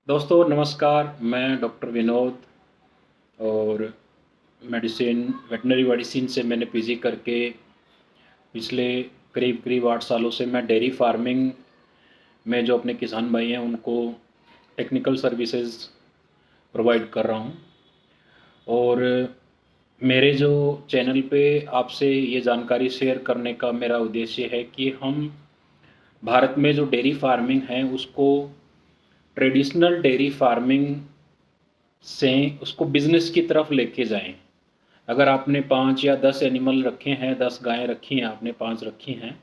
दोस्तों नमस्कार। मैं डॉक्टर विनोद और वेटनरी मेडिसिन से मैंने पीजी करके पिछले करीब करीब 8 सालों से मैं डेयरी फार्मिंग में जो अपने किसान भाई हैं उनको टेक्निकल सर्विसेज प्रोवाइड कर रहा हूँ। और मेरे जो चैनल पे आपसे ये जानकारी शेयर करने का मेरा उद्देश्य है कि हम भारत में जो डेयरी फार्मिंग है उसको ट्रेडिशनल डेयरी फार्मिंग से उसको बिजनेस की तरफ लेके जाएं। अगर आपने 5 या 10 एनिमल रखे हैं, 10 गायें रखी हैं, आपने 5 रखी हैं,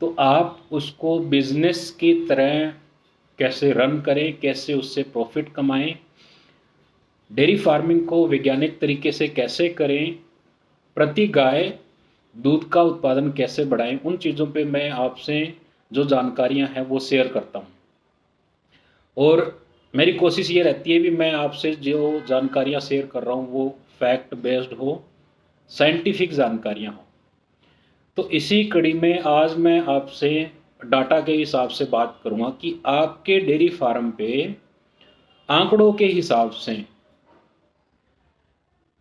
तो आप उसको बिजनेस की तरह कैसे रन करें, कैसे उससे प्रॉफिट कमाएं, डेयरी फार्मिंग को वैज्ञानिक तरीके से कैसे करें, प्रति गाय दूध का उत्पादन कैसे बढ़ाएं, उन चीज़ों पे मैं आपसे जो जानकारियां हैं वो शेयर करता हूं। और मेरी कोशिश ये रहती है भी मैं आपसे जो जानकारियां शेयर कर रहा हूँ वो फैक्ट बेस्ड हो, साइंटिफिक जानकारियां हो। तो इसी कड़ी में आज मैं आपसे डाटा के हिसाब से बात करूंगा कि आपके डेयरी फार्म पे आंकड़ों के हिसाब से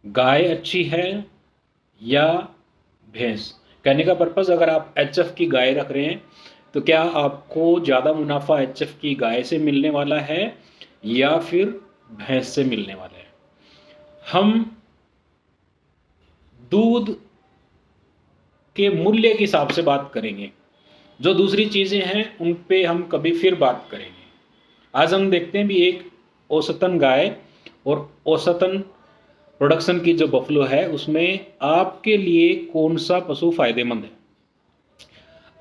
गाय अच्छी है या भैंस। कहने का पर्पज़, अगर आप एचएफ की गाय रख रहे हैं तो क्या आपको ज़्यादा मुनाफा एचएफ की गाय से मिलने वाला है या फिर भैंस से मिलने वाला है। हम दूध के मूल्य के हिसाब से बात करेंगे, जो दूसरी चीज़ें हैं उन पे हम कभी फिर बात करेंगे। आज हम देखते हैं भी एक औसतन गाय और औसतन प्रोडक्शन की जो बफलो है उसमें आपके लिए कौन सा पशु फायदेमंद है।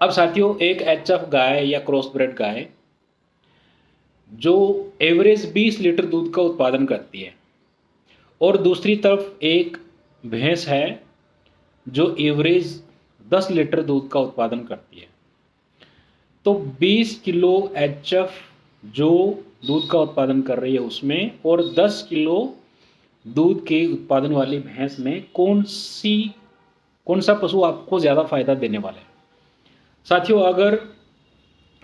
अब साथियों, एक एचएफ गाय या क्रॉस ब्रेड गाय जो एवरेज 20 लीटर दूध का उत्पादन करती है और दूसरी तरफ एक भैंस है जो एवरेज 10 लीटर दूध का उत्पादन करती है, तो 20 किलो एचएफ जो दूध का उत्पादन कर रही है उसमें और 10 किलो दूध के उत्पादन वाली भैंस में कौन सा पशु आपको ज़्यादा फायदा देने वाला है। साथियों, अगर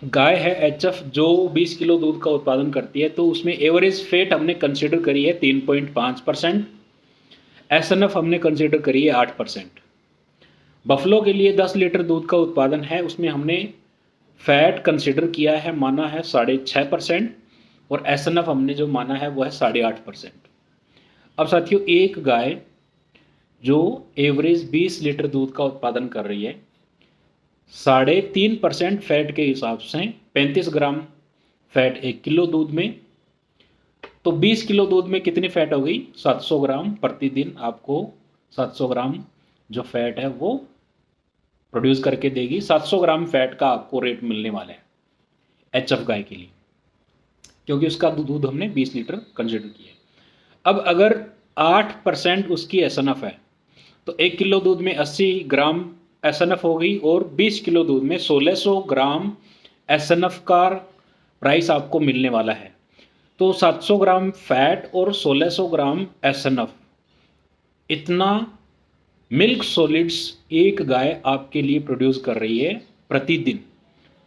गाय है एचएफ जो 20 किलो दूध का उत्पादन करती है तो उसमें एवरेज फैट हमने कंसिडर करी है 3.5%, एसएनएफ हमने कंसिडर करी है 8%। बफलो के लिए 10 लीटर दूध का उत्पादन है, उसमें हमने फैट कंसिडर किया है, माना है 6.5%, और एसएनएफ हमने जो माना है वो है 8.5%। अब साथियों, एक गाय जो एवरेज 20 लीटर दूध का उत्पादन कर रही है, 3.5% फैट के हिसाब से 35 ग्राम फैट 1 किलो दूध में, तो 20 किलो दूध में कितनी फैट हो गई, 700 ग्राम प्रतिदिन आपको 700 ग्राम जो फैट है वो प्रोड्यूस करके देगी। 700 ग्राम फैट का आपको रेट मिलने वाला है एचएफ गाय के लिए, क्योंकि उसका दूध हमने 20 लीटर कंसिडर किया है। अब अगर 8% उसकी एसएनएफ है तो 1 किलो दूध में 80 ग्राम एसएनएफ हो गई और 20 किलो दूध में 1600 ग्राम एसएनएफ का प्राइस आपको मिलने वाला है। तो 700 ग्राम फैट और 1600 ग्राम एसएनएफ, इतना मिल्क सॉलिड्स एक गाय आपके लिए प्रोड्यूस कर रही है प्रतिदिन।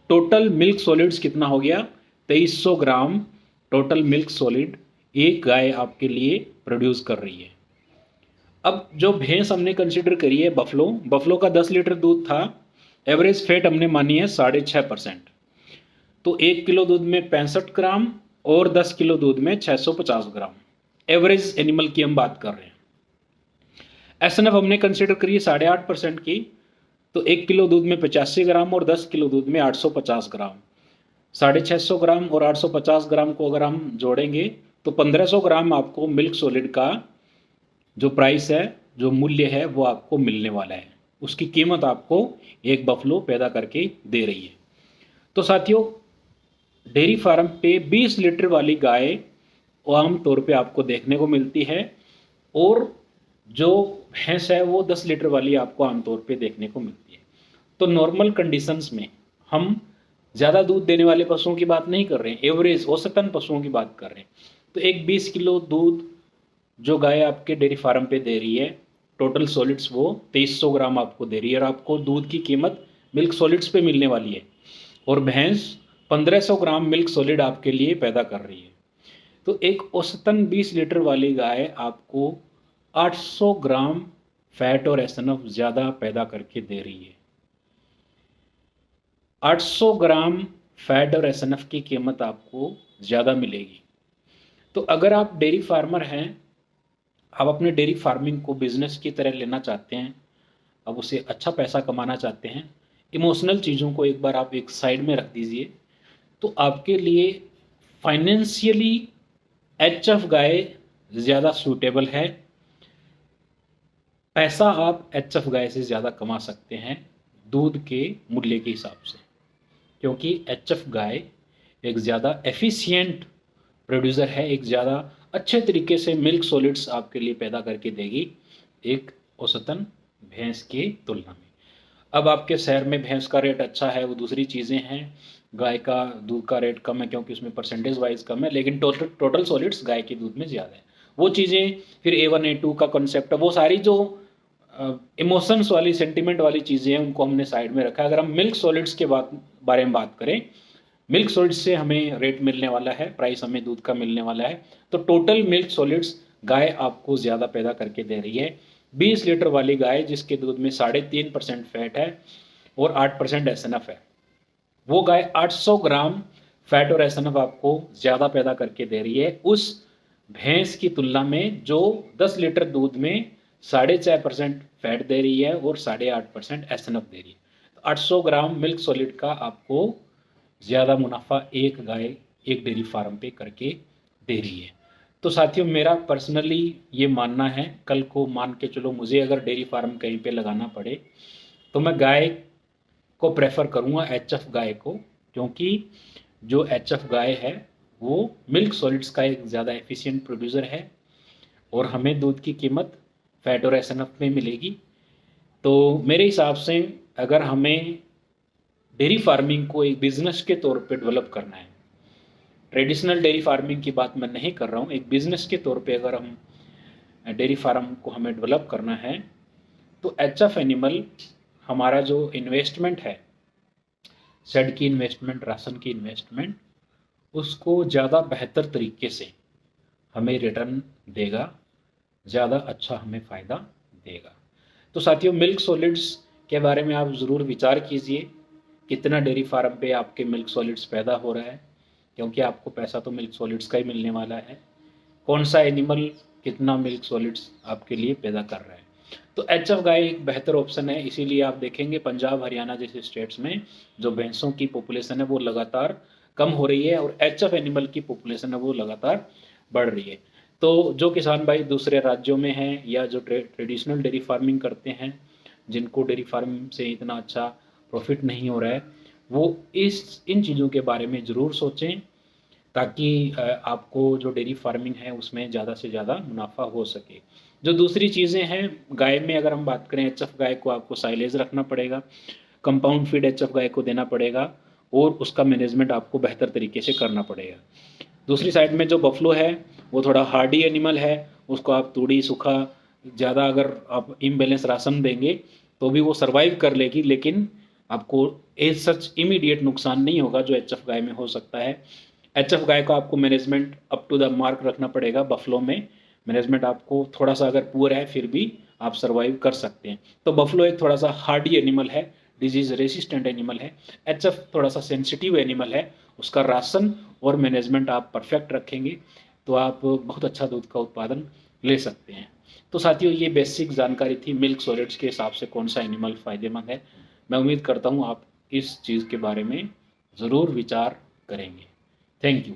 टोटल मिल्क सॉलिड्स कितना हो गया, 2300 ग्राम टोटल मिल्क सॉलिड एक गाय आपके लिए प्रोड्यूस कर रही है। अब जो भैंस हमने कंसिडर करी है बफलो का 10 लीटर दूध था, एवरेज फैट हमने मानी है 6.5%, तो 1 किलो दूध में 65 ग्राम और 10 किलो दूध में 650 ग्राम एवरेज एनिमल की हम बात कर रहे हैं। एसएनएफ हमने कंसिडर करी 8.5% की, तो 1 किलो दूध में 85 ग्राम और 10 किलो दूध में 850 ग्राम, 650 ग्राम और 850 ग्राम को अगर हम जोड़ेंगे तो 1500 ग्राम आपको मिल्क सॉलिड का जो प्राइस है, जो मूल्य है वो आपको मिलने वाला है। उसकी कीमत आपको एक बफलो पैदा करके दे रही है। तो साथियों, डेयरी फार्म पे 20 लीटर वाली गाय आम तौर पे आपको देखने को मिलती है और जो भैंस है वो 10 लीटर वाली आपको आमतौर पे देखने को मिलती है। तो नॉर्मल कंडीशंस में हम ज़्यादा दूध देने वाले पशुओं की बात नहीं कर रहे हैं, एवरेज औसतन पशुओं की बात कर रहे हैं। तो एक 20 किलो दूध जो गाय आपके डेयरी फार्म पे दे रही है, टोटल सॉलिड्स वो 2300 ग्राम आपको दे रही है और आपको दूध की कीमत मिल्क सॉलिड्स पे मिलने वाली है। और भैंस 1500 ग्राम मिल्क सॉलिड आपके लिए पैदा कर रही है। तो एक औसतन 20 लीटर वाली गाय आपको 800 ग्राम फैट और एसएनएफ ज़्यादा पैदा करके दे रही है। 800 ग्राम फैट और एसएनएफ की कीमत आपको ज़्यादा मिलेगी। तो अगर आप डेयरी फार्मर हैं, आप अपने डेयरी फार्मिंग को बिजनेस की तरह लेना चाहते हैं, अब उसे अच्छा पैसा कमाना चाहते हैं, इमोशनल चीज़ों को एक बार आप एक साइड में रख दीजिए, तो आपके लिए फाइनेंशियली एचएफ गाय ज़्यादा सूटेबल है। पैसा आप एचएफ गाय से ज़्यादा कमा सकते हैं दूध के मूल्य के हिसाब से, क्योंकि एचएफ गाय एक ज़्यादा एफिशिएंट प्रोड्यूसर है, एक ज़्यादा अच्छे तरीके से मिल्क सॉलिड्स आपके लिए पैदा करके देगी एक औसतन भैंस के तुलना में। अब आपके शहर में भैंस का रेट अच्छा है, वो दूसरी चीज़ें हैं, गाय का दूध का रेट कम है क्योंकि उसमें परसेंटेज वाइज कम है, लेकिन टोटल सॉलिड्स गाय के दूध में ज़्यादा है। वो चीज़ें फिर A1 A2 का कॉन्सेप्ट है, वो सारी जो इमोशंस वाली सेंटिमेंट वाली चीज़ें हैं उनको हमने साइड में रखा है। अगर हम मिल्क सॉलिड्स के बारे में बात करें, मिल्क सॉलिड्स से हमें रेट मिलने वाला है, प्राइस हमें दूध का मिलने वाला है, तो टोटल मिल्क सॉलिड्स गाय आपको ज़्यादा पैदा करके दे रही है। 20 लीटर वाली गाय जिसके दूध में 3.5% फैट है और 8% एसएनएफ है, वो गाय 800 ग्राम फैट और एसएनएफ आपको ज़्यादा पैदा करके दे रही है उस भैंस की तुलना में जो 10 लीटर दूध में 4.5% फैट दे रही है और 8.5% एसएनएफ दे रही है। तो 800 ग्राम मिल्क सॉलिड का आपको ज़्यादा मुनाफा एक गाय एक डेयरी फार्म पे करके दे रही है। तो साथियों, मेरा पर्सनली ये मानना है, कल को मान के चलो मुझे अगर डेयरी फार्म कहीं पे लगाना पड़े तो मैं गाय को प्रेफर करूँगा, एचएफ गाय को, क्योंकि जो एचएफ गाय है वो मिल्क सॉलिड्स का एक ज़्यादा एफिशिएंट प्रोड्यूसर है और हमें दूध की कीमत फैट और एसएनएफ में मिलेगी। तो मेरे हिसाब से अगर हमें डेयरी फार्मिंग को एक बिज़नेस के तौर पे डेवलप करना है, ट्रेडिशनल डेयरी फार्मिंग की बात मैं नहीं कर रहा हूँ, एक बिज़नेस के तौर पे अगर हम डेयरी फार्म को हमें डेवलप करना है, तो एचएफ एनिमल हमारा जो इन्वेस्टमेंट है, शेड की इन्वेस्टमेंट, राशन की इन्वेस्टमेंट, उसको ज़्यादा बेहतर तरीके से हमें रिटर्न देगा, ज़्यादा अच्छा हमें फ़ायदा देगा। तो साथियों, मिल्क सॉलिड्स के बारे में आप ज़रूर विचार कीजिए, कितना डेयरी फार्म पे आपके मिल्क सॉलिड्स पैदा हो रहा है, क्योंकि आपको पैसा तो मिल्क सॉलिड्स का ही मिलने वाला है। कौन सा एनिमल कितना मिल्क सॉलिड्स आपके लिए पैदा कर रहा है। तो एचएफ गाय एक बेहतर ऑप्शन है, इसीलिए आप देखेंगे पंजाब हरियाणा जैसे स्टेट्स में जो भैंसों की पॉपुलेशन है वो लगातार कम हो रही है और एचएफ एनिमल की पॉपुलेशन है वो लगातार बढ़ रही है। तो जो किसान भाई दूसरे राज्यों में हैं या जो ट्रेडिशनल डेयरी फार्मिंग करते हैं, जिनको डेयरी फार्म से इतना अच्छा प्रॉफिट नहीं हो रहा है, वो इन चीज़ों के बारे में ज़रूर सोचें, ताकि आपको जो डेयरी फार्मिंग है उसमें ज़्यादा से ज़्यादा मुनाफा हो सके। जो दूसरी चीज़ें हैं गाय में, अगर हम बात करें, एचएफ गाय को आपको साइलेज रखना पड़ेगा, कंपाउंड फीड एचएफ गाय को देना पड़ेगा और उसका मैनेजमेंट आपको बेहतर तरीके से करना पड़ेगा। दूसरी साइड में जो बफलो है वो थोड़ा हार्डी एनिमल है, उसको आप तूड़ी सूखा ज़्यादा अगर आप इम्बैलेंस राशन देंगे तो भी वो सर्वाइव कर लेगी, लेकिन आपको एज सच इमीडिएट नुकसान नहीं होगा जो एचएफ गाय में हो सकता है। एचएफ गाय का आपको management up to the mark रखना पड़ेगा। बफलो में मैनेजमेंट आपको थोड़ा सा अगर पुअर है फिर भी आप सर्वाइव कर सकते हैं। तो बफलो एक थोड़ा सा हार्डी एनिमल है, डिजीज रेसिस्टेंट एनिमल है। एचएफ थोड़ा सा सेंसिटिव एनिमल है, उसका राशन और मैनेजमेंट आप परफेक्ट रखेंगे तो आप बहुत अच्छा दूध का उत्पादन ले सकते हैं। तो साथियों, ये बेसिक जानकारी थी मिल्क सॉलिड्स के हिसाब से कौन सा एनिमल फ़ायदेमंद है। मैं उम्मीद करता हूँ आप इस चीज़ के बारे में ज़रूर विचार करेंगे। Thank you.